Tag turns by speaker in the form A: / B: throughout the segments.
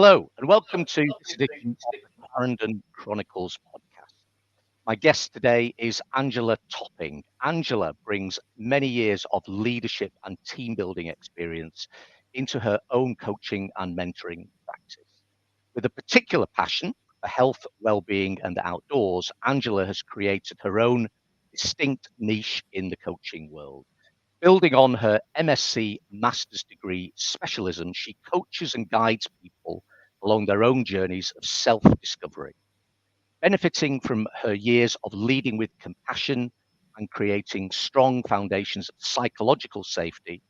A: Hello, and welcome to this edition of the Clarendon Chronicles Podcast. My guest today is Angela Topping. Angela brings many years of leadership and team building experience into her own coaching and mentoring practice. With a particular passion for health, well-being, and the outdoors, Angela has created her own distinct niche in the coaching world. Building on her MSc master's degree specialism, she coaches and guides people along their own journeys of self discovery. Benefiting from her years of leading with compassion and creating strong foundations of psychological safety,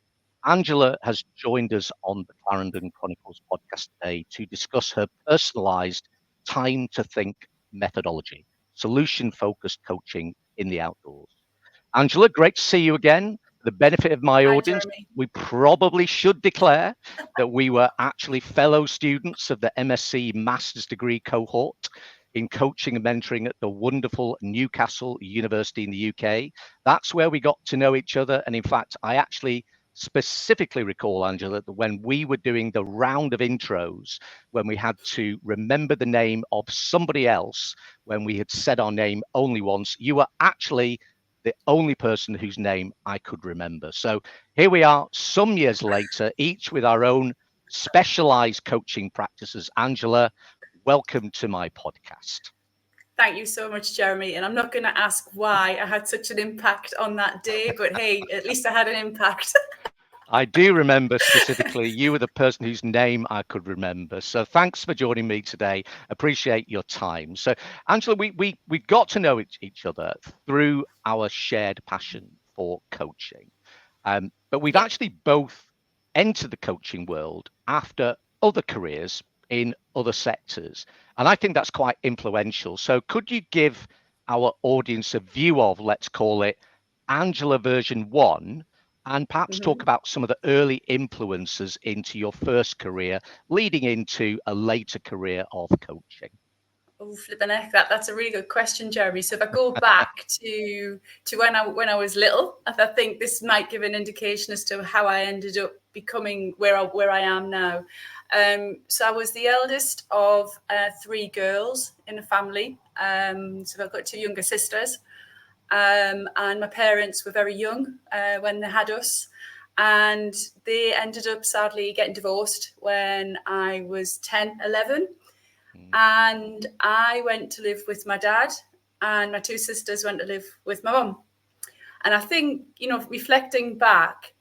A: Angela has joined us on the Clarendon Chronicles podcast today to discuss her personalised time to think methodology, solution focused coaching in the outdoors. Angela, great to see you again. For the benefit of my
B: Hi,
A: audience,
B: Jeremy.
A: we probably should declare that we were actually fellow students of the MSc Master's Degree cohort in coaching and mentoring at the wonderful Newcastle University in the UK. That's where we got to know each other. And in fact, I actually specifically recall, Angela, that when we were doing the round of intros, when we had to remember the name of somebody else, when we had said our name only once, you were actually the only person whose name I could remember. So here we are some years later, each with our own specialized coaching practices. Angela, welcome to my podcast.
B: Thank you so much, Jeremy. And I'm not going to ask why I had such an impact on that day, but hey, at least I had an impact.
A: I do remember specifically you were the person whose name I could remember. So thanks for joining me today. Appreciate your time. So Angela, we got to know each other through our shared passion for coaching. But we've actually both entered the coaching world after other careers in other sectors. And I think that's quite influential. So could you give our audience a view of, let's call it, Angela version 1, and perhaps talk about some of the early influences into your first career, leading into a later career of coaching?
B: Oh, flipping heck, that's a really good question, Jeremy. So if I go back to when I was little, I think this might give an indication as to how I ended up becoming where I am now. So I was the eldest of 3 girls in a family. So I've got 2 younger sisters. And my parents were very young when they had us. And they ended up sadly getting divorced when I was 10, 11. And I went to live with my dad, and my 2 sisters went to live with my mum. And I think, reflecting back,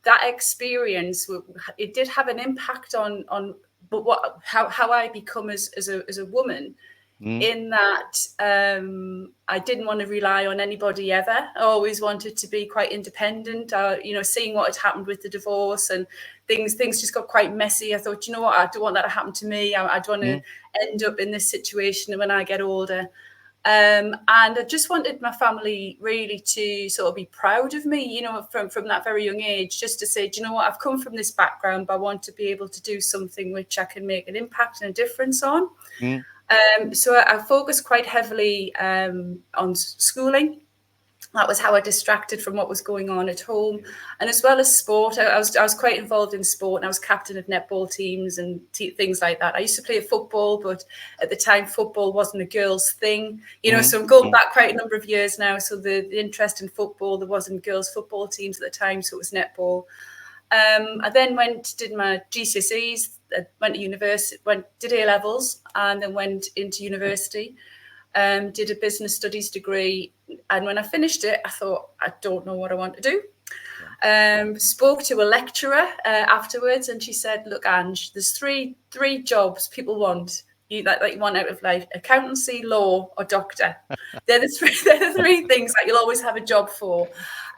B: that experience, it did have an impact on how I become as a woman. In that I didn't want to rely on anybody ever. I always wanted to be quite independent. Seeing what had happened with the divorce and things just got quite messy. I thought, I don't want that to happen to me. I don't want to end up in this situation when I get older. And I just wanted my family really to sort of be proud of me, from that very young age, just to say, do you know what, I've come from this background, but I want to be able to do something which I can make an impact and a difference on. So I focused quite heavily on schooling. That was how I distracted from what was going on at home, and as well as sport. I was quite involved in sport, and I was captain of netball teams and things like that. I used to play football, but at the time, football wasn't a girls' thing, So I'm going back quite a number of years now. So the interest in football, there wasn't girls' football teams at the time, so it was netball. I then did my GCSEs, went to university, did A levels, and then went into university. Did a business studies degree, and when I finished it, I thought, I don't know what I want to do. Spoke to a lecturer afterwards, and she said, "Look, Ange, there's three jobs people want. You want out of life: accountancy, law, or doctor. They're the three things that you'll always have a job for."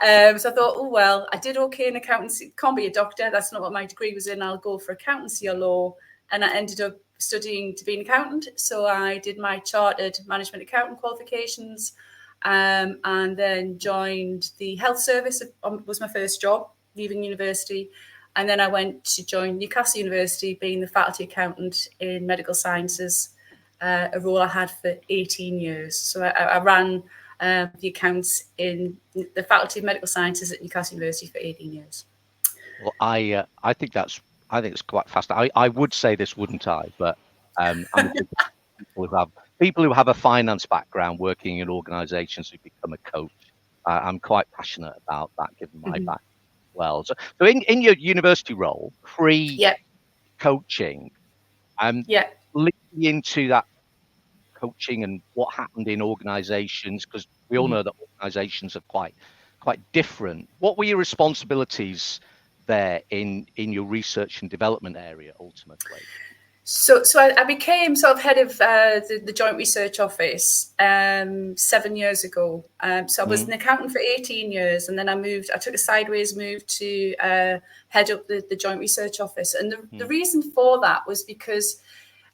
B: So I thought, oh well, I did okay in accountancy. Can't be a doctor. That's not what my degree was in. I'll go for accountancy or law, and I ended up studying to be an accountant. So I did my chartered management accountant qualifications, and then joined the health service. Was my first job leaving university. And then I went to join Newcastle University, being the faculty accountant in medical sciences, a role I had for 18 years. So I ran the accounts in the faculty of medical sciences at Newcastle University for 18 years.
A: Well, I think that's I think it's quite fast. I would say this, wouldn't I? But I'm a big people who have a finance background working in organisations who become a coach. I'm quite passionate about that, given my
B: Mhm.
A: background as well. So in your university role,
B: Yeah,
A: pre-coaching,
B: yeah.
A: leading into that coaching and what happened in organisations, because we all
B: Mhm.
A: know that organisations are quite different. What were your responsibilities there in your research and development area ultimately?
B: So I became sort of head of the Joint Research Office 7 years ago. So I was
A: Mm,
B: an accountant for 18 years, and then I took a sideways move to head up the Joint Research Office. And the
A: mm.
B: reason for that was because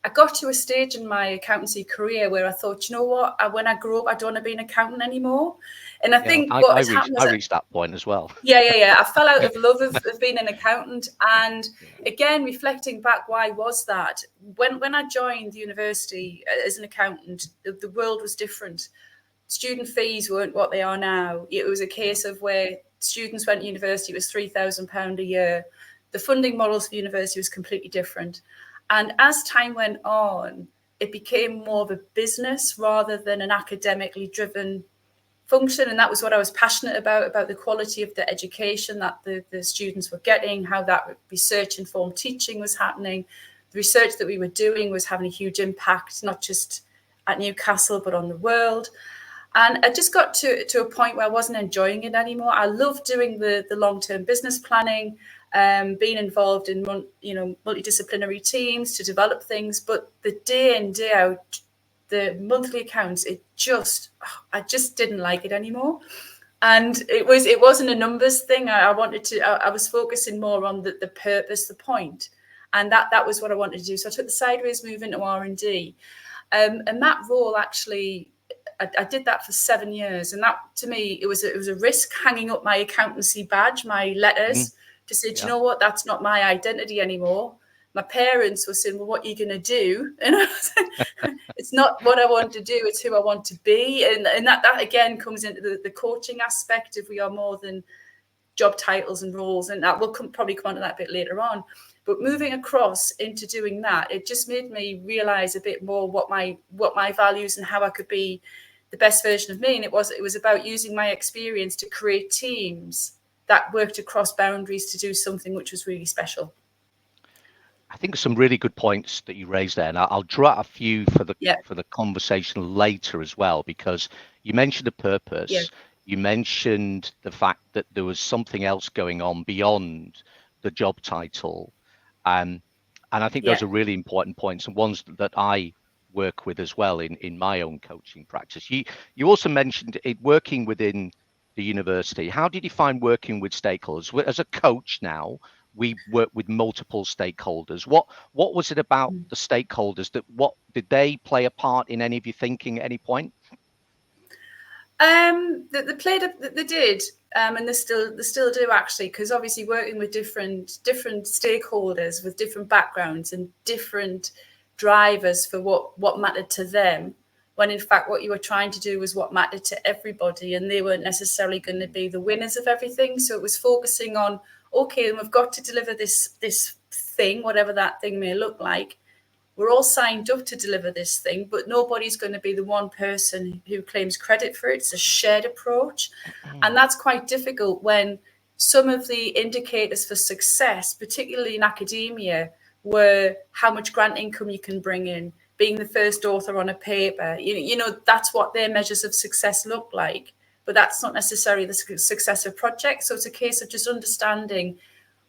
B: I got to a stage in my accountancy career where I thought, you know what, when I grow up, I don't want to be an accountant anymore. And I
A: Yeah,
B: think what
A: I
B: has
A: reached
B: happened
A: I
B: is,
A: reached that point as well.
B: yeah. I fell out of love of being an accountant. And
A: Yeah.
B: again, reflecting back, why was that? When I joined the university as an accountant, the world was different. Student fees weren't what they are now. It was a
A: Yeah.
B: case of where students went to university, it was £3,000 a year. The funding models for university was completely different. And as time went on, it became more of a business rather than an academically driven function. And that was what I was passionate about the quality of the education that the students were getting, how that research informed teaching was happening. The research that we were doing was having a huge impact, not just at Newcastle, but on the world. And I just got to a point where I wasn't enjoying it anymore. I loved doing the long-term business planning, being involved in multidisciplinary teams to develop things. But the day in, day out, the monthly accounts, I just didn't like it anymore. And it wasn't a numbers thing. I was focusing more on the purpose, the point. And that was what I wanted to do. So I took the sideways move into R&D. And that role actually, I did that for 7 years, and that to me it was a risk, hanging up my accountancy badge, my
A: Mm,
B: letters, to say, do you
A: yeah.
B: know what, that's not my identity anymore. My parents were saying, well, what are you going to do? And I was like, it's not what I want to do, it's who I want to be. And that again comes into the coaching aspect. If we are more than job titles and roles, and that we'll probably come on to that a bit later on. But moving across into doing that, it just made me realize a bit more what my values and how I could be the best version of me. And it was about using my experience to create teams that worked across boundaries to do something which was really special.
A: I think some really good points that you raised there, and I'll draw out a few
B: Yeah,
A: for the conversation later as well, because you mentioned a
B: yeah,
A: purpose, you mentioned the fact that there was something else going on beyond the job title, um, and I think
B: yeah.
A: those are really important points and ones that I work with as well in my own coaching practice. You also mentioned it working within the university. How did you find working with stakeholders? As a coach now, we work with multiple stakeholders. What was it about the stakeholders that what did they play a part in any of your thinking at any point?
B: They did, and they still do actually, because obviously working with different stakeholders with different backgrounds and different drivers for what mattered to them, when in fact what you were trying to do was what mattered to everybody, and they weren't necessarily going to be the winners of everything. So it was focusing on, okay, and we've got to deliver this thing, whatever that thing may look like. We're all signed up to deliver this thing, but nobody's going to be the one person who claims credit for it. It's a shared approach. And that's quite difficult when some of the indicators for success, particularly in academia, were how much grant income you can bring in, being the first author on a paper. That's what their measures of success look like. But that's not necessarily the success of projects. So it's a case of just understanding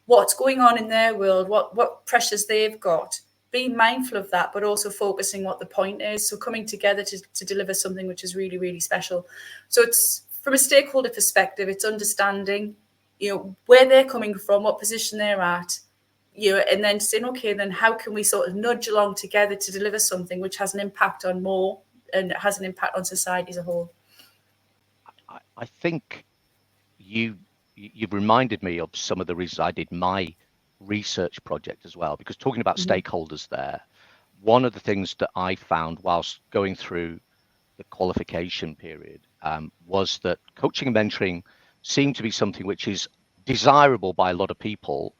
B: what's going on in their world, what pressures they've got, being mindful of that, but also focusing what the point is. So coming together to deliver something which is really, really special. So it's from a stakeholder perspective, it's understanding, where they're coming from, what position they're at, and then saying, okay, then how can we sort of nudge along together to deliver something which has an impact on more and has an impact on society as a whole.
A: I think you you've reminded me of some of the reasons I did my research project as well, because talking about
B: Mm-hmm.
A: stakeholders there, one of the things that I found whilst going through the qualification period was that coaching and mentoring seemed to be something which is desirable by a lot of people,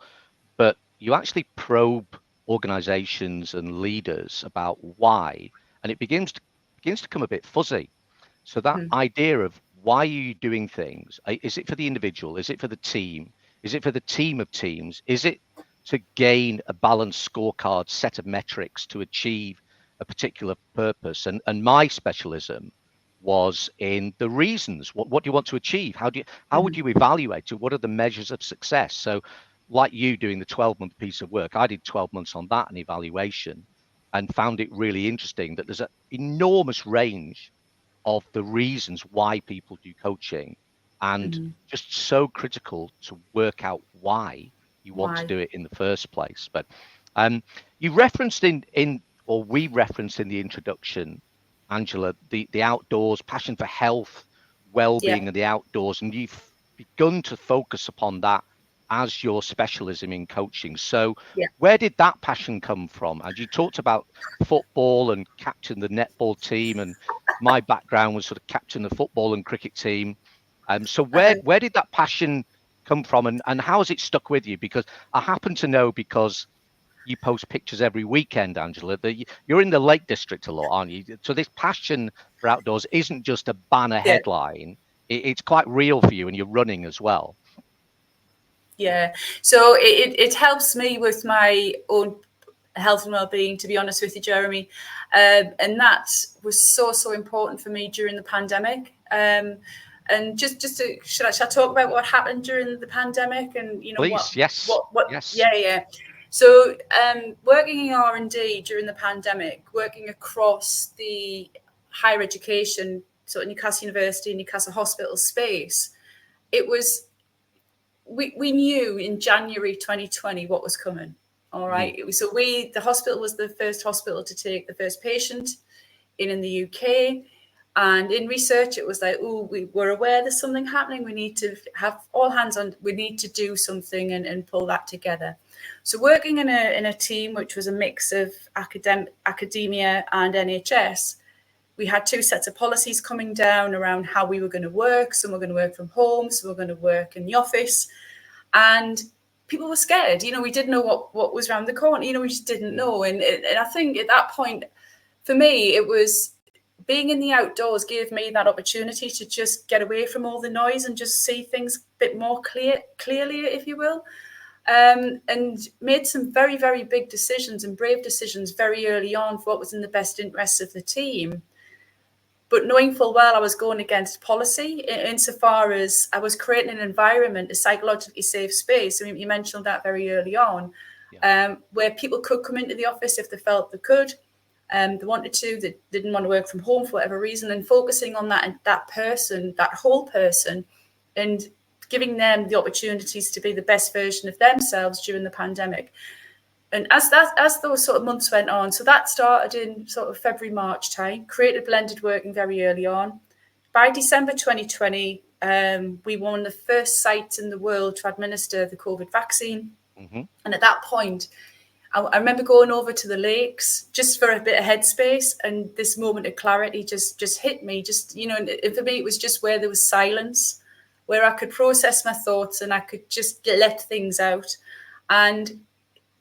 A: but you actually probe organizations and leaders about why, and it begins to come a bit fuzzy. So that idea of why are you doing things? Is it for the individual? Is it for the team? Is it for the team of teams? Is it to gain a balanced scorecard set of metrics to achieve a particular purpose? And my specialism was in the reasons. What do you want to achieve? How would you evaluate it? What are the measures of success? So like you doing the 12-month piece of work, I did 12 months on that and evaluation and found it really interesting that there's an enormous range of the reasons why people do coaching, and just so critical to work out why you want to
B: Why?
A: do it in the first place. But you referenced in or we referenced in the introduction, Angela, the outdoors, passion for health,
B: Yeah.
A: well-being, and the outdoors, and you've begun to focus upon that as your specialism in coaching. So
B: Yeah.
A: where did that passion come from? And you talked about football and captain the netball team, and my background was sort of captain the football and cricket team. So where did that passion come from, and how has it stuck with you? Because I happen to know, because you post pictures every weekend, Angela, that you're in the Lake District a lot, aren't you? So this passion for outdoors isn't just a banner
B: Yeah.
A: headline. It's quite real for you, and you're running as well.
B: Yeah. So it helps me with my own health and well-being, to be honest with you, Jeremy. And that was so important for me during the pandemic. And just to, should I talk about what happened during the pandemic, and
A: Please, yes, yes.
B: yeah. So working in R&D during the pandemic, working across the higher education, so at Newcastle University, Newcastle Hospital space, it was, we knew in January 2020 what was coming. All right. So the hospital was the first hospital to take the first patient in the UK. And in research, it was like, we were aware there's something happening. We need to have all hands on, we need to do something and pull that together. So working in a team, which was a mix of academia and NHS, we had two sets of policies coming down around how we were going to work. Some were going to work from home, some were going to work in the office. And people were scared. We didn't know what was around the corner. We just didn't know. And I think at that point, for me, it was being in the outdoors gave me that opportunity to just get away from all the noise and just see things a bit more clearly, if you will. And made some very, very big decisions and brave decisions very early on for what was in the best interests of the team. But knowing full well I was going against policy insofar as I was creating an environment, a psychologically safe space. I mean, you mentioned that very early on, where people could come into the office if they felt they could, they wanted to, they didn't want to work from home for whatever reason, and focusing on that person, that whole person, and giving them the opportunities to be the best version of themselves during the pandemic. And as those sort of months went on, so that started in sort of February, March time, created blended working very early on. By December 2020, we were one of the first sites in the world to administer the COVID vaccine. And at that point, I remember going over to the lakes just for a bit of headspace, and this moment of clarity just hit me. And for me, it was just where there was silence, where I could process my thoughts and I could just let things out. And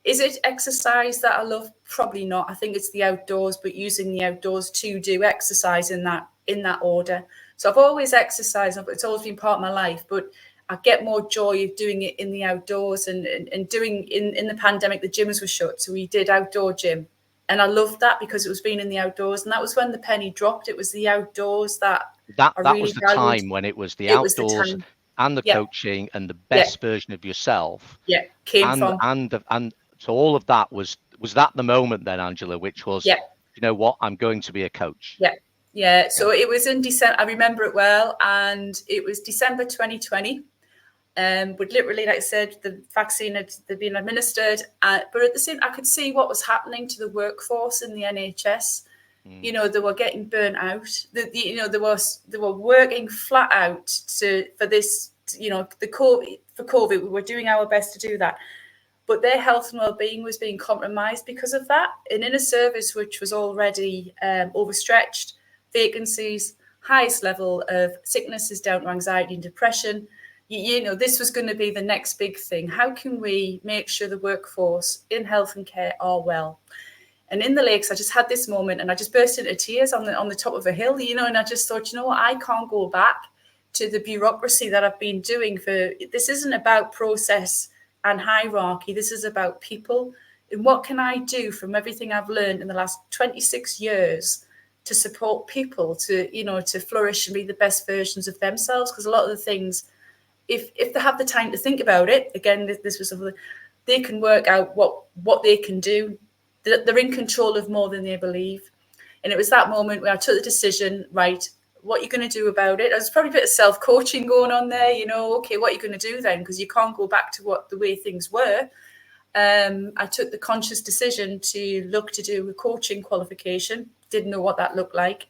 B: is it exercise that I love? Probably not. I think it's the outdoors, but using the outdoors to do exercise in that order. So I've always exercised. It's always been part of my life, but I get more joy of doing it in the outdoors and doing in the pandemic, the gyms were shut. So we did outdoor gym. And I loved that because it was being in the outdoors. And that was when the penny dropped. It was the outdoors that I really
A: was the
B: valued.
A: time when it was the outdoors and the coaching and the best version of yourself.
B: Came from.
A: And so all of that was that the moment then, Angela, which was, you know what, I'm going to be a coach.
B: Yeah. So it was in December. I remember it well. And it was December 2020. But literally, like I said, the vaccine had been administered. But at the same time, I could see what was happening to the workforce in the NHS. They were getting burnt out. They were working flat out for this, for COVID. We were doing our best to do that. But their health and well-being was being compromised because of that. And in a service which was already overstretched, vacancies, highest level of sickness is down to anxiety and depression. this was going to be the next big thing. How can we make sure the workforce in health and care are well? And in the lakes, I just had this moment and I just burst into tears on the top of a hill, and I just thought, what, I can't go back to the bureaucracy that I've been doing this isn't about process and hierarchy. This is about people. And what can I do from everything I've learned in the last 26 years to support people to flourish and be the best versions of themselves? Because a lot of the things, if they have the time to think about it, again, this was something, they can work out what they can do. They're in control of more than they believe. And it was that moment where I took the decision, right, what are you going to do about it? There's probably a bit of self-coaching going on there, okay, what are you going to do then? Because you can't go back to the way things were. I took the conscious decision to look to do a coaching qualification. Didn't know what that looked like.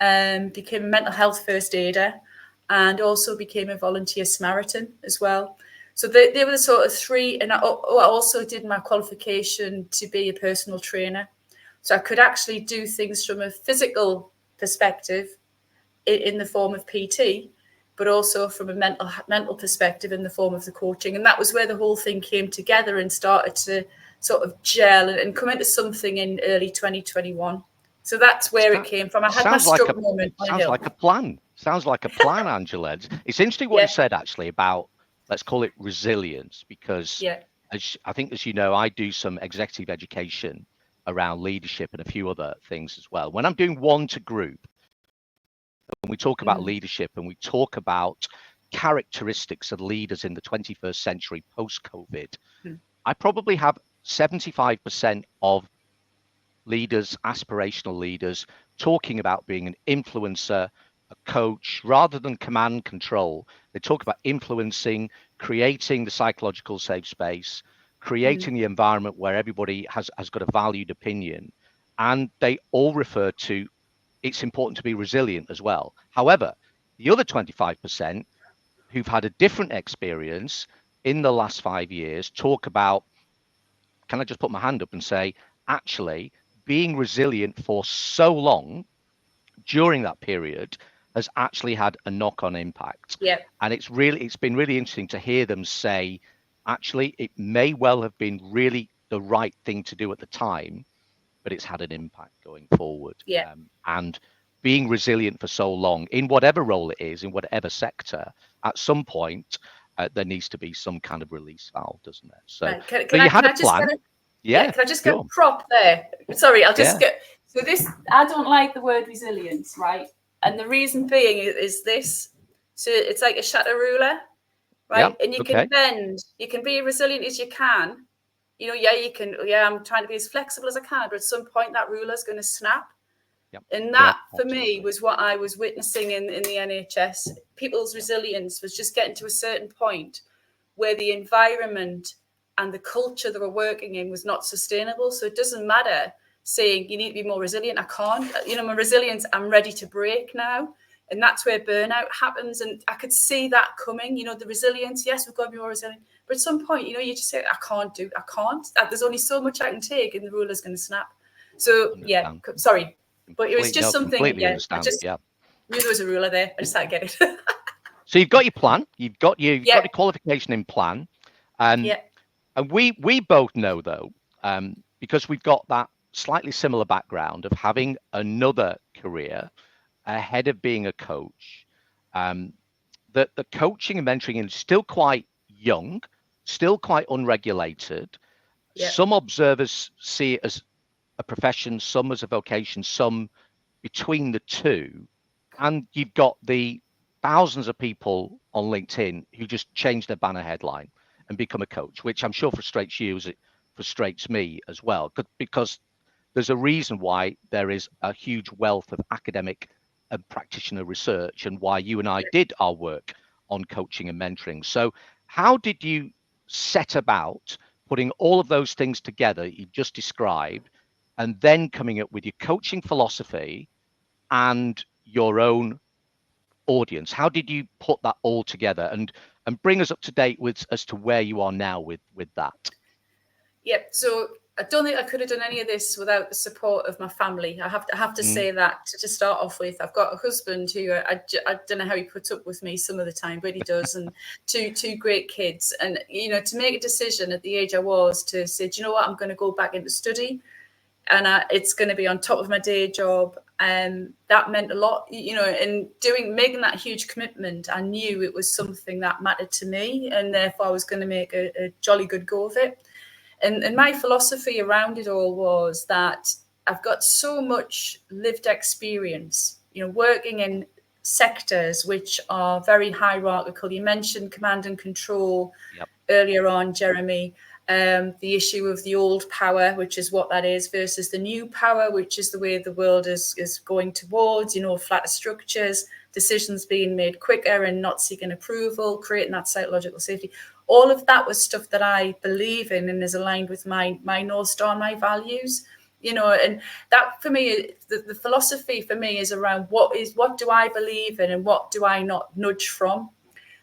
B: Became a mental health first aider and also became a volunteer Samaritan as well. So they were the sort of three. And I also did my qualification to be a personal trainer. So I could actually do things from a physical perspective in the form of PT, but also from a mental perspective in the form of the coaching. And that was where the whole thing came together and started to sort of gel and come into something in early 2021. So that's where it came from. I had my stroke moment.
A: Sounds like a plan. Sounds like a plan, Angela. It's interesting what you said actually about, let's call it resilience, because I think, as you know, I do some executive education around leadership and a few other things as well. When I'm doing one-to-group, when we talk about leadership and we talk about characteristics of leaders in the 21st century post-COVID, I probably have 75% of leaders, aspirational leaders, talking about being an influencer, a coach, rather than command control. They talk about influencing, creating the psychological safe space, creating the environment where everybody has got a valued opinion. And they all refer to it's important to be resilient as well. However, the other 25% who've had a different experience in the last 5 years talk about, can I just put my hand up and say, actually, being resilient for so long during that period has actually had a knock-on impact.
B: Yeah.
A: And it's been really interesting to hear them say, actually, it may well have been really the right thing to do at the time, but it's had an impact going forward.
B: Yeah.
A: And being resilient for so long, in whatever role it is, in whatever sector, at some point, there needs to be some kind of release valve, doesn't there? So,
B: right. Can
A: you
B: I,
A: had
B: can
A: a
B: I
A: plan.
B: Can I just get a prop there? Sorry, I'll just get. So this, I don't like the word resilience, right? And the reason being is this. So it's like a shatter ruler, right? And you can bend. You can be as resilient as you can. You can. Yeah, I'm trying to be as flexible as I can, but at some point that ruler's going to snap. And that, for me, was what I was witnessing in the NHS. People's resilience was just getting to a certain point where the environment and the culture they were working in was not sustainable. So it doesn't matter saying you need to be more resilient. I can't. My resilience, I'm ready to break now. And that's where burnout happens. And I could see that coming, the resilience. Yes, we've got to be more resilient. But at some point, you just say, I can't. There's only so much I can take and the ruler's going to snap. So, sorry. But it was just something, I just knew there was a ruler there. I just had to get it.
A: So you've got your plan, you've got your qualification in plan. And we both know, though, because we've got that slightly similar background of having another career ahead of being a coach, that the coaching and mentoring is still quite young, still quite unregulated. Some observers see it as a profession, some as a vocation, some between the two. And you've got the thousands of people on LinkedIn who just change their banner headline and become a coach, which I'm sure frustrates you as it frustrates me as well, because there's a reason why there is a huge wealth of academic and practitioner research and why you and I did our work on coaching and mentoring. So how did you set about putting all of those things together you just described, and then coming up with your coaching philosophy and your own audience? How did you put that all together and bring us up to date as to where you are now with that?
B: So I don't think I could have done any of this without the support of my family. I have to say that to start off with. I've got a husband who I don't know how he puts up with me some of the time, but he does, and two great kids. And to make a decision at the age I was to say, do you know what, I'm going to go back into study, and it's going to be on top of my day job. And that meant a lot, and making that huge commitment. I knew it was something that mattered to me, and therefore I was going to make a jolly good go of it. And my philosophy around it all was that I've got so much lived experience, working in sectors which are very hierarchical. You mentioned command and control earlier on, Jeremy. The issue of the old power, which is what that is, versus the new power, which is the way the world is going towards, flatter structures, decisions being made quicker and not seeking approval, creating that psychological safety. All of that was stuff that I believe in and is aligned with my North Star, my values, and that for me, the philosophy for me is around what do I believe in and what do I not nudge from.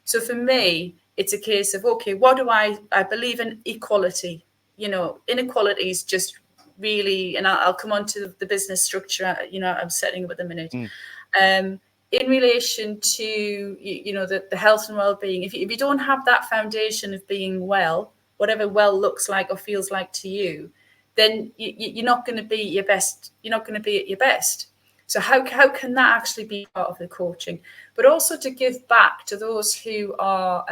B: So for me, it's a case of, okay, what do I believe in? Equality. Inequality is just really, and I'll come on to the business structure, I'm setting up at the minute. In relation to, the health and well-being, if you don't have that foundation of being well, whatever well looks like or feels like to you, then you're not going to be your best. You're not going to be at your best. So how can that actually be part of the coaching? But also to give back to those who are,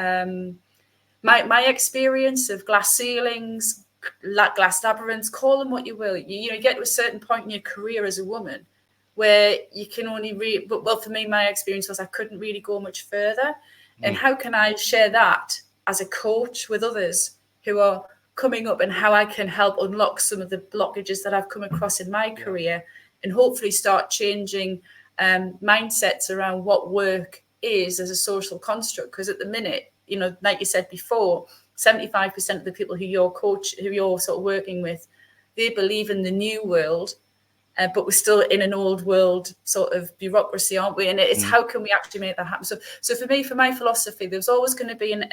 B: my experience of glass ceilings, glass labyrinths, call them what you will. You get to a certain point in your career as a woman where you can only well, for me, my experience was I couldn't really go much further. And how can I share that as a coach with others who are coming up, and how I can help unlock some of the blockages that I've come across in my career, and hopefully start changing mindsets around what work is as a social construct. Because at the minute, like you said before, 75% of the people who you're sort of working with, they believe in the new world. But we're still in an old world sort of bureaucracy, aren't we? And it's how can we actually make that happen? So for me, for my philosophy, there's always going to be an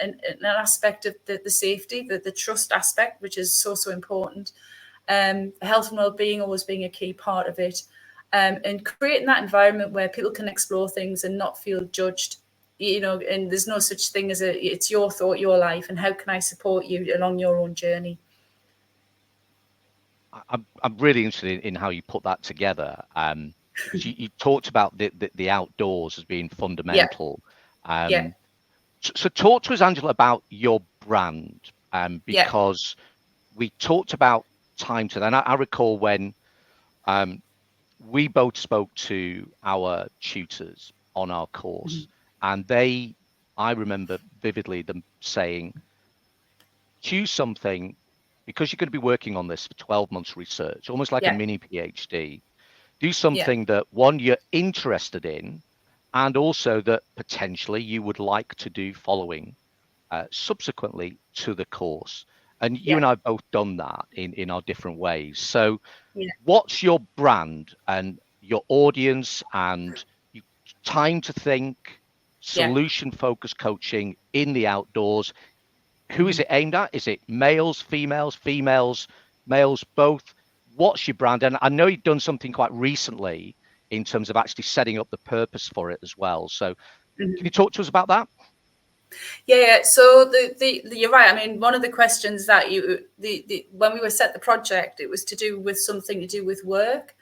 B: aspect of the safety, the trust aspect, which is so important. Health and well-being always being a key part of it. And creating that environment where people can explore things and not feel judged, and there's no such thing as it's your thought, your life, and how can I support you along your own journey?
A: I'm really interested in how you put that together, because you talked about the outdoors as being fundamental. So talk to us, Angela, about your brand, because we talked about time to, and I recall when we both spoke to our tutors on our course, and I remember vividly them saying, choose something, because you're going to be working on this for 12 months research, almost like a mini PhD. Do something that, one, you're interested in, and also that potentially you would like to do following subsequently to the course. And you and I have both done that in our different ways. So what's your brand and your audience and time to think, solution-focused coaching in the outdoors? Who is it aimed at? Is it males, females, males, both? What's your brand? And I know you've done something quite recently in terms of actually setting up the purpose for it as well. So can you talk to us about that?
B: Yeah. So you're right. I mean, one of the questions that when we were set the project, it was to do with something to do with work.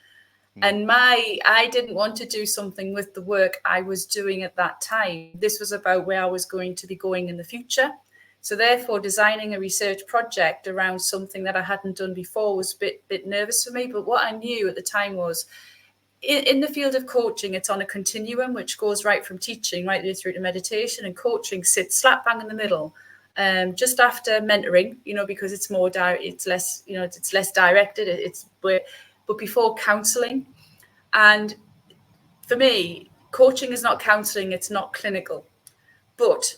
B: And I didn't want to do something with the work I was doing at that time. This was about where I was going to be going in the future. So therefore, designing a research project around something that I hadn't done before was a bit nervous for me. But what I knew at the time was, in the field of coaching, it's on a continuum, which goes right from teaching right through to meditation, and coaching sits slap bang in the middle, just after mentoring, because it's more direct, it's less, it's less directed. But before counselling. And for me, coaching is not counselling, it's not clinical. But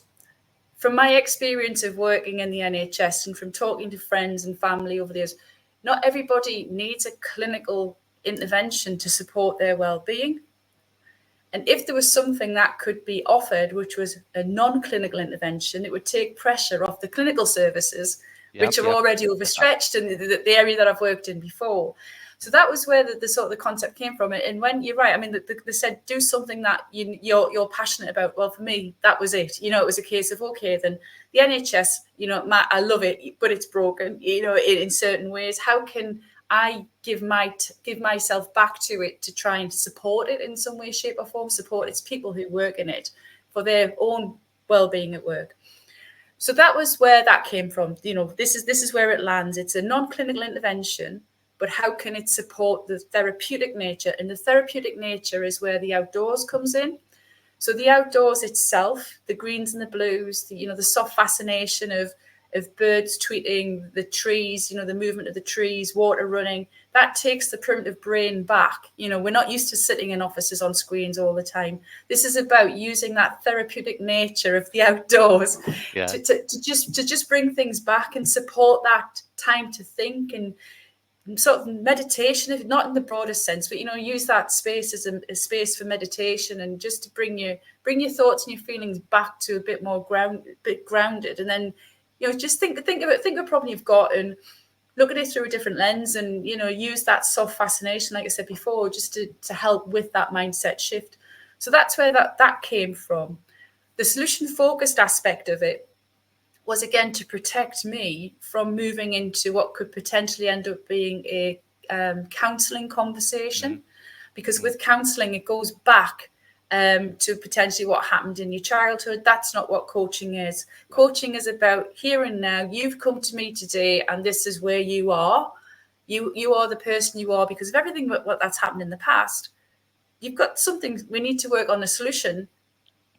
B: from my experience of working in the NHS and from talking to friends and family over the years, not everybody needs a clinical intervention to support their well-being. And if there was something that could be offered, which was a non-clinical intervention, it would take pressure off the clinical services, which are already overstretched in the area that I've worked in before. So that was where the sort of the concept came from. And when you're right, I mean, they said do something that you're passionate about. Well, for me, that was it. You know, it was a case of, okay, then the NHS, you know, Matt, I love it, but it's broken, you know, in certain ways. How can I give myself back to it to try and support it in some way, shape or form, support its people who work in it for their own well-being at work. So that was where that came from. You know, this is where it lands. It's a non-clinical intervention, but how can it support the therapeutic nature? And the therapeutic nature is where the outdoors comes in. So the outdoors itself, the greens and the blues, the soft fascination of birds tweeting, the trees, the movement of the trees, water running, that takes the primitive brain back. You know, we're not used to sitting in offices on screens all the time. This is about using that therapeutic nature of the outdoors to just bring things back and support that time to think and sort of meditation, if not in the broadest sense, but use that space as a space for meditation and just to bring your thoughts and your feelings back to a bit more grounded, and then just think of a problem you've got and look at it through a different lens, and use that soft fascination, like I said before, just to help with that mindset shift. So that's where that came from. The solution focused aspect of it was, again, to protect me from moving into what could potentially end up being a counselling conversation. Because with counselling, it goes back to potentially what happened in your childhood. That's not what coaching is. Coaching is about here and now. You've come to me today, and this is where you are. You are the person you are because of everything what that's happened in the past. You've got something. We need to work on a solution.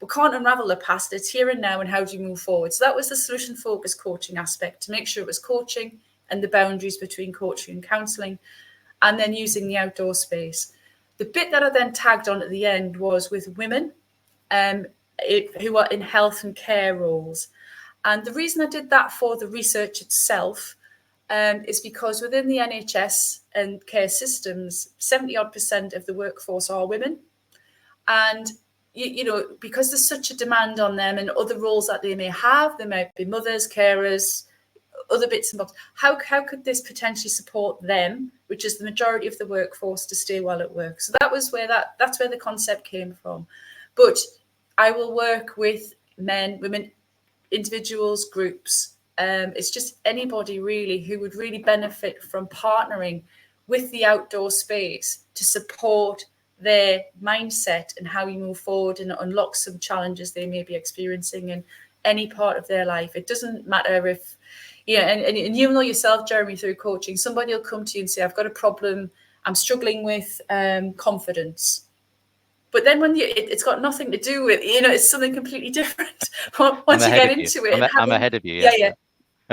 B: We can't unravel the past. It's here and now, and how do you move forward? So that was the solution-focused coaching aspect, to make sure it was coaching and the boundaries between coaching and counselling, and then using the outdoor space. The bit that I then tagged on at the end was with women who are in health and care roles. And the reason I did that for the research itself is because within the NHS and care systems, 70% of the workforce are women. And because there's such a demand on them and other roles that they may have, they might be mothers, carers, other bits and bobs. How could this potentially support them, which is the majority of the workforce, to stay well at work? So that's where the concept came from. But I will work with men, women, individuals, groups. It's just anybody really who would really benefit from partnering with the outdoor space to support their mindset and how you move forward and unlock some challenges they may be experiencing in any part of their life. It doesn't matter if, and you know yourself, Jeremy, through coaching, somebody will come to you and say, I've got a problem, I'm struggling with confidence. But then when it's got nothing to do with, it's something completely different once you get into it.
A: I'm ahead of you.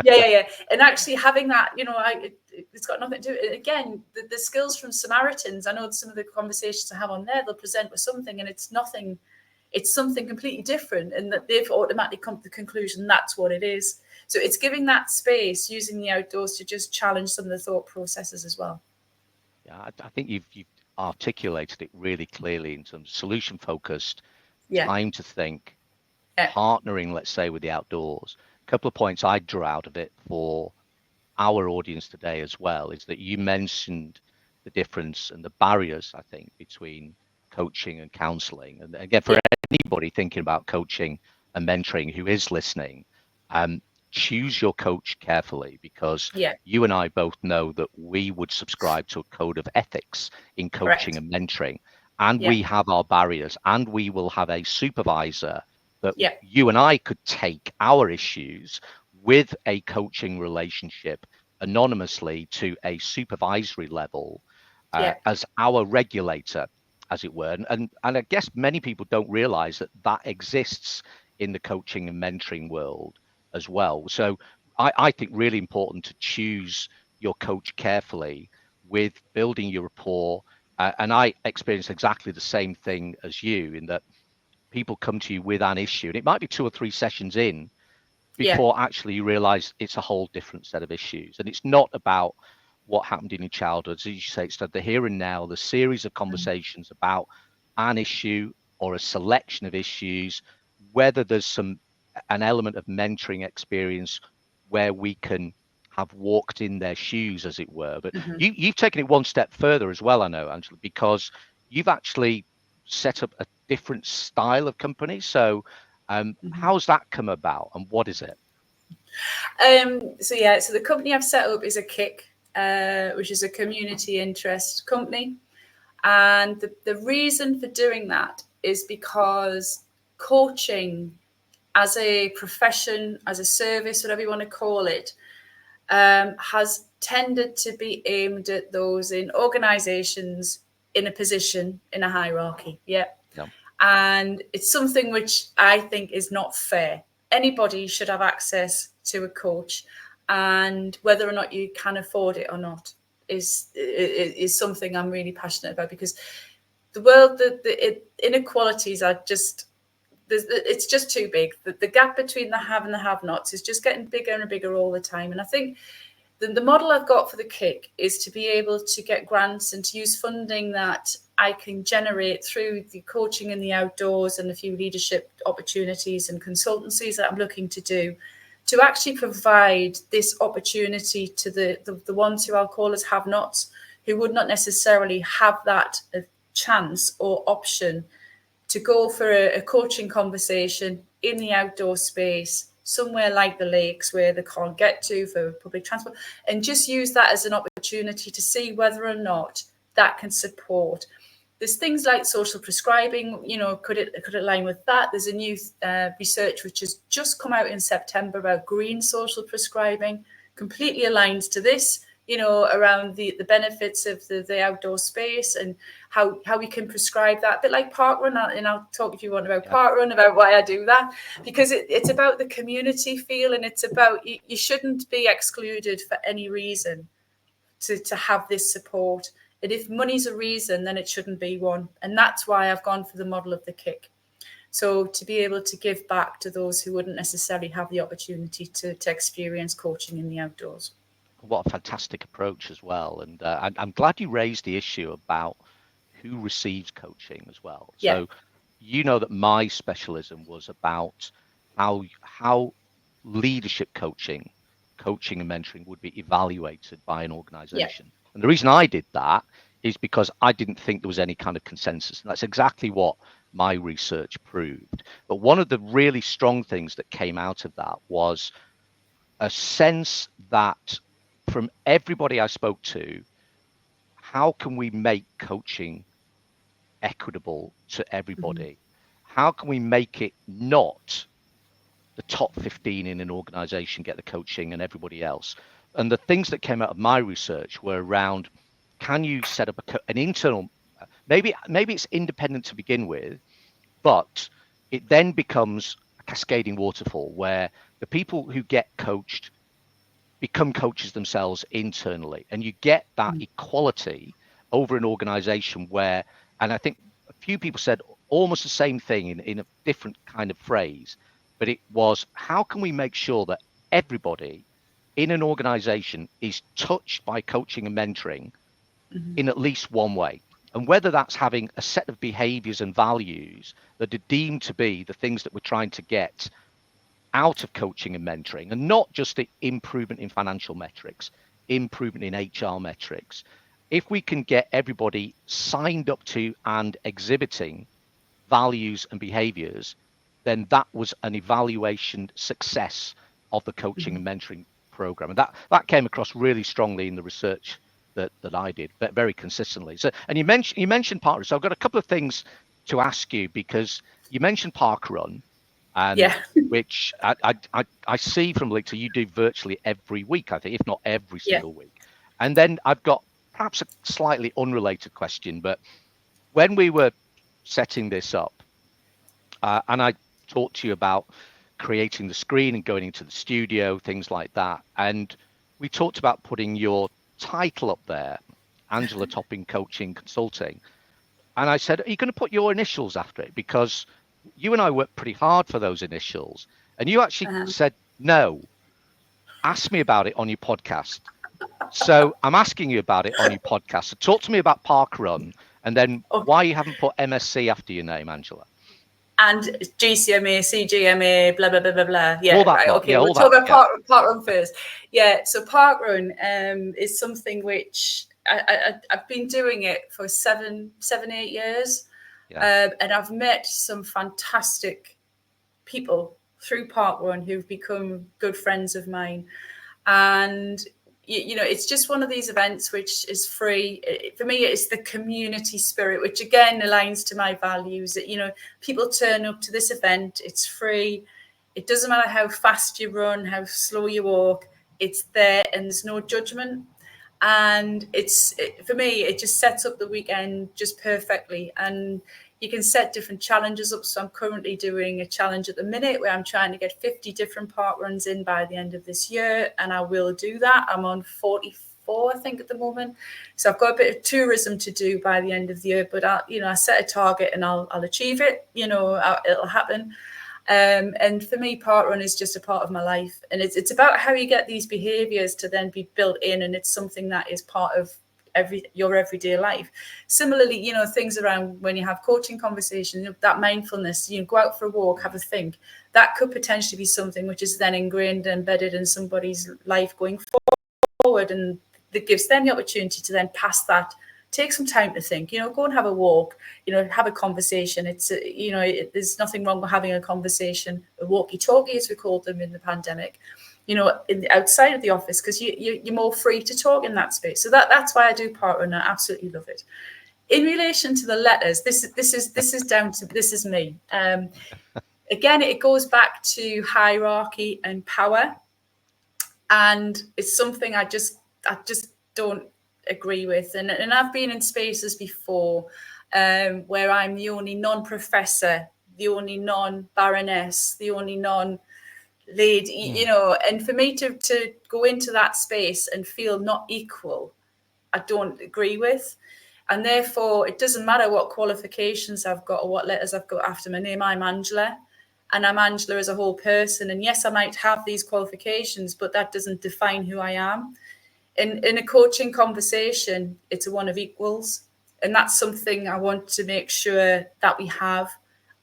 B: Yeah. And actually having that, it's got nothing to do with it. Again, the skills from Samaritans, I know some of the conversations I have on there, they'll present with something and it's nothing, it's something completely different, and that they've automatically come to the conclusion that's what it is. So it's giving that space, using the outdoors to just challenge some of the thought processes as well.
A: Yeah, I think you've articulated it really clearly in terms of solution-focused, time to think, partnering, let's say, with the outdoors. A couple of points I drew out of it for our audience today as well is that you mentioned the difference and the barriers, I think, between coaching and counseling. And again, for anybody thinking about coaching and mentoring who is listening, choose your coach carefully, because you and I both know that we would subscribe to a code of ethics in coaching and mentoring, and we have our barriers, and we will have a supervisor that you and I could take our issues with a coaching relationship anonymously to a supervisory level as our regulator, as it were. And I guess many people don't realize that exists in the coaching and mentoring world as well. So I think really important to choose your coach carefully with building your rapport. And I experienced exactly the same thing as you, in that people come to you with an issue, and it might be 2 or 3 sessions in before actually you realize it's a whole different set of issues. And it's not about what happened in your childhood. As you say, it's the here and now, the series of conversations about an issue or a selection of issues, whether there's an element of mentoring experience where we can have walked in their shoes, as it were. But you've taken it one step further as well, I know, Angela, because you've actually set up a different style of company. So how's that come about and what is it?
B: So the company I've set up is a Kick, which is a community interest company. And the reason for doing that is because coaching as a profession, as a service, whatever you want to call it, has tended to be aimed at those in organizations in a position in a hierarchy. Yeah. And it's something which I think is not fair. Anybody should have access to a coach, and whether or not you can afford it or not is something I'm really passionate about, because the world, the inequalities are just, it's just too big. The gap between the have and the have-nots is just getting bigger and bigger all the time. And I think the model I've got for the Kick is to be able to get grants and to use funding that I can generate through the coaching in the outdoors and a few leadership opportunities and consultancies that I'm looking to do, to actually provide this opportunity to the ones who I'll call as have-nots, who would not necessarily have that chance or option to go for a coaching conversation in the outdoor space, somewhere like the lakes where they can't get to for public transport, and just use that as an opportunity to see whether or not that can support. There's things like social prescribing, could it align with that? There's a new research which has just come out in September about green social prescribing, completely aligns to this, around the benefits of the outdoor space and how we can prescribe that. A bit like parkrun, and I'll talk if you want about parkrun, about why I do that, because it's about the community feel, and it's about you shouldn't be excluded for any reason to have this support. And if money's a reason, then it shouldn't be one. And that's why I've gone for the model of the Kick. So to be able to give back to those who wouldn't necessarily have the opportunity to experience coaching in the outdoors.
A: What a fantastic approach as well. And I'm glad you raised the issue about who receives coaching as well. So you know that my specialism was about how leadership coaching and mentoring would be evaluated by an organization. And the reason I did that is because I didn't think there was any kind of consensus. And that's exactly what my research proved. But one of the really strong things that came out of that was a sense that from everybody I spoke to, how can we make coaching equitable to everybody? How can we make it not the top 15 in an organization get the coaching and everybody else? And the things that came out of my research were around, can you set up an internal, maybe it's independent to begin with, but it then becomes a cascading waterfall where the people who get coached become coaches themselves internally, and you get that equality over an organization where, and I think a few people said almost the same thing in a different kind of phrase, but it was, how can we make sure that everybody in an organization is touched by coaching and mentoring in at least one way? And whether that's having a set of behaviors and values that are deemed to be the things that we're trying to get out of coaching and mentoring, and not just the improvement in financial metrics, improvement in HR metrics. If we can get everybody signed up to and exhibiting values and behaviors, then that was an evaluation success of the coaching and mentoring program. And that came across really strongly in the research that I did, but very consistently. So, and you mentioned parkrun. So I've got a couple of things to ask you, because you mentioned parkrun, and which I see from LinkedIn you do virtually every week, I think, if not every single week. And then I've got perhaps a slightly unrelated question, but when we were setting this up, and I talked to you about creating the screen and going into the studio, things like that, and we talked about putting your title up there, Angela Topping Coaching Consulting, and I said, are you going to put your initials after it? Because you and I worked pretty hard for those initials, and you actually said, no, ask me about it on your podcast. So I'm asking you about it on your podcast. So talk to me about parkrun, and then why you haven't put MSc after your name, Angela.
B: and GCMA, CGMA, blah, blah, blah, blah, blah. Yeah,
A: all that
B: right.
A: lot.
B: Okay,
A: Yeah,
B: we'll
A: all
B: talk
A: that.
B: about parkrun first. Yeah, so parkrun is something which I've been doing it for 8 years.
A: Yeah.
B: And I've met some fantastic people through parkrun who've become good friends of mine. And you know, it's just one of these events which is free. For me, it's the community spirit, which again aligns to my values. That, you know, people turn up to this event, it's free. It doesn't matter how fast you run, how slow you walk, it's there, and there's no judgment. And for me, it just sets up the weekend just perfectly. And you can set different challenges up. So I'm currently doing a challenge at the minute where I'm trying to get 50 different park runs in by the end of this year, and I will do that. I'm on 44, I think, at the moment. So I've got a bit of tourism to do by the end of the year, but I set a target and I'll achieve it. It'll happen. And for me, parkrun is just a part of my life, and it's about how you get these behaviours to then be built in, and it's something that is part of your everyday life. Similarly, you know, things around when you have coaching conversations, you know, that mindfulness, you know, go out for a walk, have a think. That could potentially be something which is then ingrained and embedded in somebody's life going forward, and that gives them the opportunity to then pass that. Take some time to think, you know, go and have a walk, you know, have a conversation. There's nothing wrong with having a conversation, a walkie-talkie, as we called them in the pandemic, you know, outside of the office, because you're more free to talk in that space. So that's why I do parkrun. I absolutely love it. In relation to the letters, this is me. Again, it goes back to hierarchy and power, and it's something I just don't agree with. And I've been in spaces before where I'm the only non-professor, the only non-baroness, the only non-lady, you know, and for me to go into that space and feel not equal, I don't agree with. And therefore, it doesn't matter what qualifications I've got or what letters I've got after my name. I'm Angela, and I'm Angela as a whole person. And yes, I might have these qualifications, but that doesn't define who I am. In a coaching conversation, it's a one of equals. And that's something I want to make sure that we have.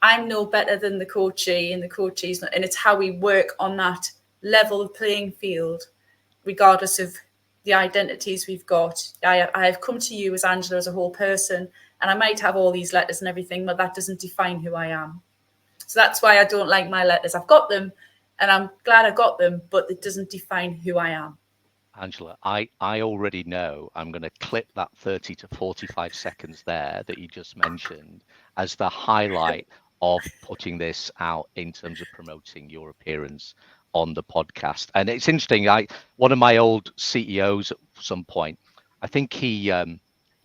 B: I'm no better than the coachee, and the coachee's not. And it's how we work on that level playing field, regardless of the identities we've got. I have come to you as Angela as a whole person, and I might have all these letters and everything, but that doesn't define who I am. So that's why I don't like my letters. I've got them, and I'm glad I got them, but it doesn't define who I am.
A: Angela, I already know I'm going to clip that 30 to 45 seconds there that you just mentioned as the highlight of putting this out in terms of promoting your appearance on the podcast. And it's interesting, one of my old CEOs at some point, I think he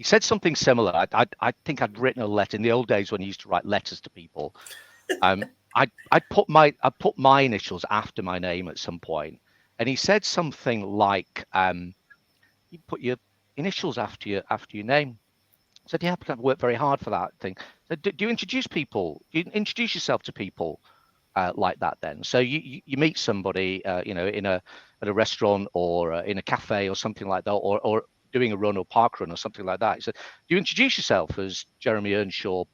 A: said something similar. I think I'd written a letter in the old days when he used to write letters to people. I put my initials after my name at some point. And he said something like, "You put your initials after your name." I said, "Yeah, but I've worked very hard for that thing." So, do you introduce people? Do you introduce yourself to people like that? Then, so you meet somebody, you know, at a restaurant or in a cafe or something like that, or doing a run or park run or something like that. He said, "Do you introduce yourself as Jeremy Earnshaw,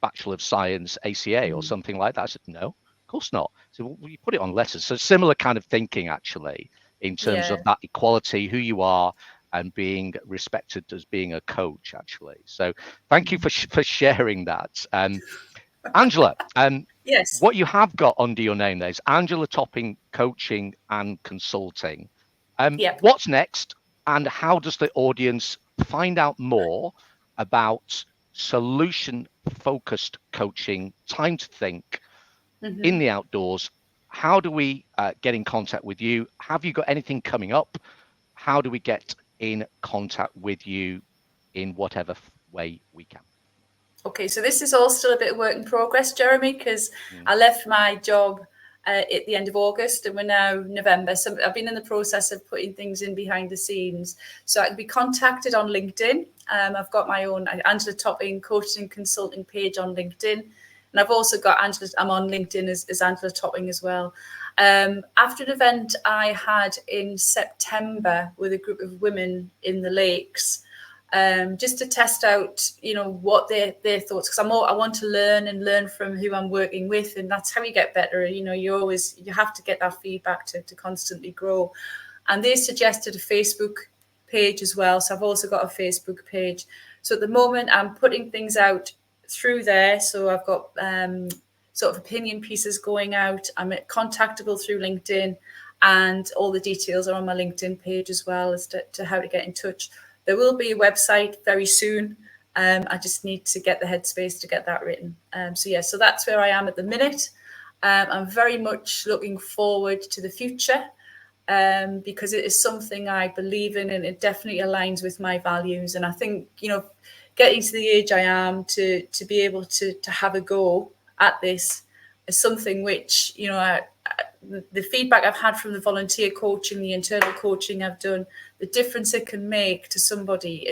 A: Bachelor of Science, ACA, or something like that?" I said, "No, of course not." So, well, you put it on letters. So similar kind of thinking, actually, in terms of that equality, who you are, and being respected as being a coach, actually. So thank you for sharing that. Angela,
B: Yes.
A: what you have got under your name there is Angela Topping Coaching and Consulting.
B: Yep.
A: What's next, and how does the audience find out more about solution-focused coaching, time to think, in the outdoors? How do we get in contact with you? Have you got anything coming up? How do we get in contact with you in whatever way we can?
B: Okay, so this is all still a bit of work in progress, Jeremy, because I left my job at the end of August, and we're now November. So I've been in the process of putting things in behind the scenes. So I can be contacted on LinkedIn. I've got my own Angela Topping Coaching and Consulting page on LinkedIn. And I've also got I'm on LinkedIn as Angela Topping as well. After an event I had in September with a group of women in the lakes, just to test out, what their thoughts, because I want to learn from who I'm working with, and that's how you get better. You have to get that feedback to constantly grow. And they suggested a Facebook page as well, so I've also got a Facebook page. So at the moment, I'm putting things out through there. So I've got sort of opinion pieces going out. I'm contactable through LinkedIn, and all the details are on my LinkedIn page as well as to how to get in touch. There will be a website very soon. I just need to get the headspace to get that written. So that's where I am at the minute. I'm very much looking forward to the future, because it is something I believe in, and it definitely aligns with my values. And I think, getting to the age I am to be able to have a go at this is something which, the feedback I've had from the volunteer coaching, the internal coaching I've done, the difference it can make to somebody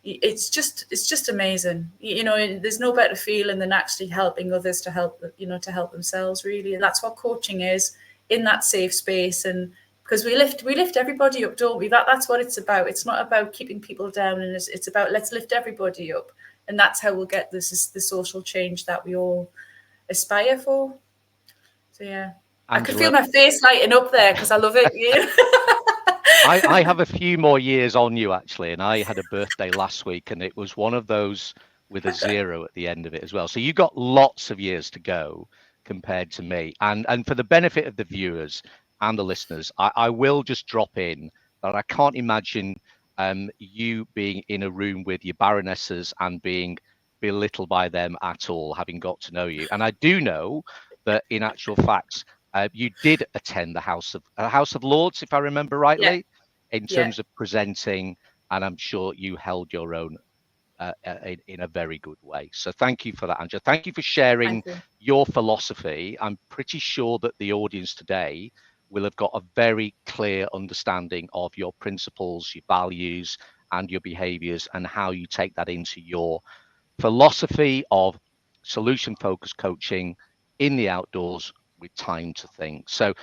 B: it's just amazing. There's no better feeling than actually helping others to help themselves, really. And that's what coaching is, in that safe space. And because we lift everybody up, don't we? That's what it's about. It's not about keeping people down, and it's about, let's lift everybody up. And that's how we'll get the social change that we all aspire for. So yeah. Angela, I could feel my face lighting up there because I love it.
A: I have a few more years on you, actually, and I had a birthday last week, and it was one of those with a 0 at the end of it as well. So you got lots of years to go compared to me. And for the benefit of the viewers and the listeners, I will just drop in that I can't imagine you being in a room with your baronesses and being belittled by them at all, having got to know you. And I do know that in actual fact, you did attend the House of Lords, if I remember rightly, in terms of presenting, and I'm sure you held your own in a very good way. So thank you for that, Angela. Thank you for sharing your philosophy. I'm pretty sure that the audience today will have got a very clear understanding of your principles, your values, and your behaviors, and how you take that into your philosophy of solution-focused coaching in the outdoors with time to think. So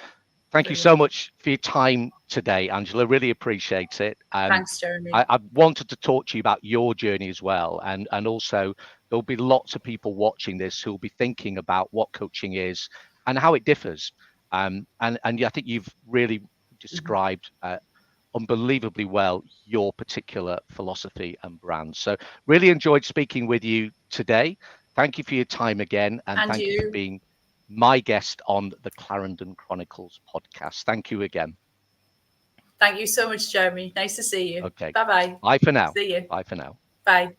A: thank you so much for your time today, Angela. Really appreciate it.
B: Thanks, Jeremy.
A: I wanted to talk to you about your journey as well. And also there'll be lots of people watching this who'll be thinking about what coaching is and how it differs. And I think you've really described unbelievably well your particular philosophy and brand. So really enjoyed speaking with you today. Thank you for your time again. And thank you for being my guest on the Clarendon Chronicles podcast. Thank you again.
B: Thank you so much, Jeremy. Nice to see you.
A: Okay.
B: Bye-bye.
A: Bye for now.
B: See you.
A: Bye for now.
B: Bye.